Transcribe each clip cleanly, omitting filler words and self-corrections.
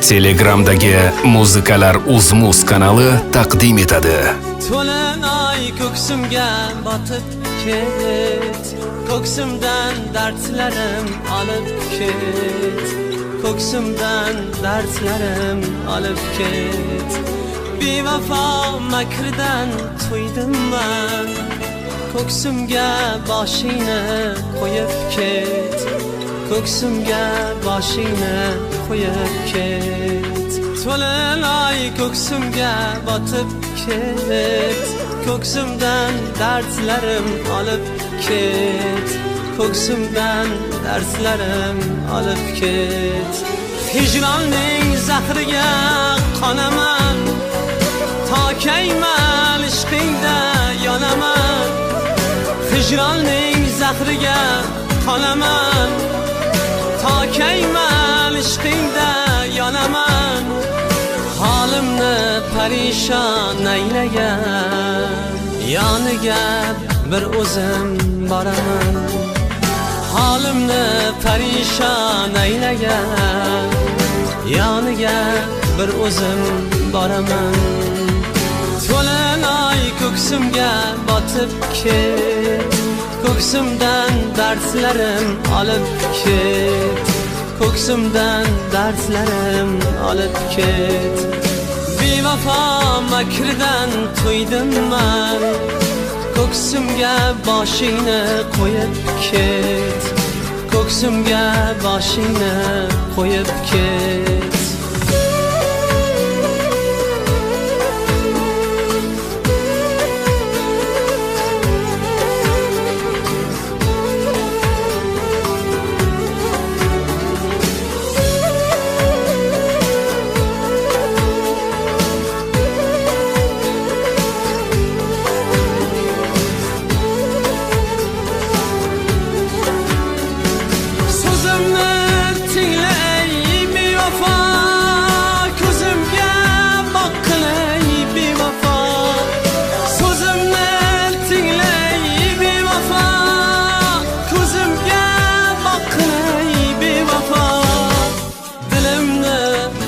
Telegramdagi Muzikalar Uzmuz kanali taqdim etadi. To'lin oy ko'ksimga botib ket, ko'ksimdan dardlarim olib ket, ko'ksimdan dardlarim olib ket. Bevafo makrdan to'ydim men, ko'ksimga boshingni qo'yib ket, ko'ksimga boshingni qo'yib ket. To'lin oy ko'ksimga botib ket, ko'ksimdan dardlarim olib ket, ko'ksimdan dardlarim olib ket. Hijronning zahriga qonaman, tokayman ishqingda yonaman. Hijronning zahriga qonaman, tokayman ishqingda yonaman. Holimni parishon aylagan, yoniga bir o'zim boraman. Holimni parishon aylagan, yoniga bir o'zim boraman. To'lin oy ko'ksimga botib ket, ko'ksimdan dardlarim olib ket, ko'ksimdan dardlarim olib ket. Bevafo makrdan to'ydim men, ko'ksimga boshingni qo'yib ket, ko'ksimga boshingni qo'yib ket.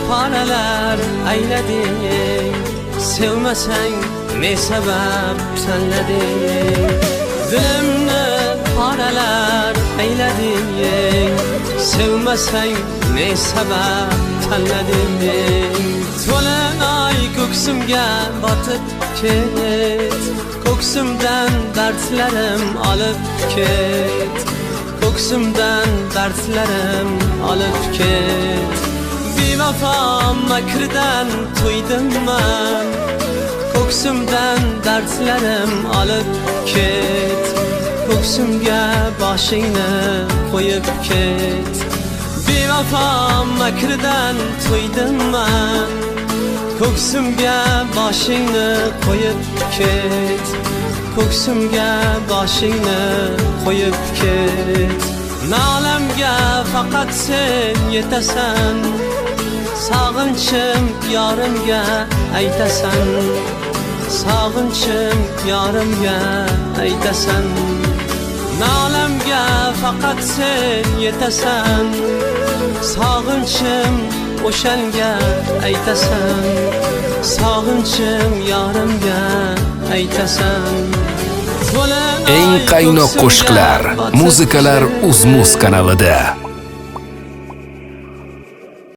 Paralar aylading, sevmasang ne sabab tanlading. Dilimni paralar aylading, sevmasang ne sabab tanlading. To'lin oy ko'ksimga botib ket, ko'ksimdan dardlarim olib ket, ko'ksimdan dardlarim olib ket. Bevafo makrdan to'ydim men, ko'ksimdan dardlarim olib ket, ko'ksimga boshingni qo'yib ket. Bevafo makrdan to'ydim men, ko'ksimga boshingni qo'yib ket, ko'ksimga boshingni qo'yib ket. Nalamga faqat sen yetasan, sog'inchim yorimga aytasan, sog'inchim yorimga aytasan. Nalamga faqat sen yetasan, sog'inchim o'shanga aytasan, sog'inchim yorimga aytasan. Eng qaynoq qo'shiqlar Muzikalar Uzmuz kanalida.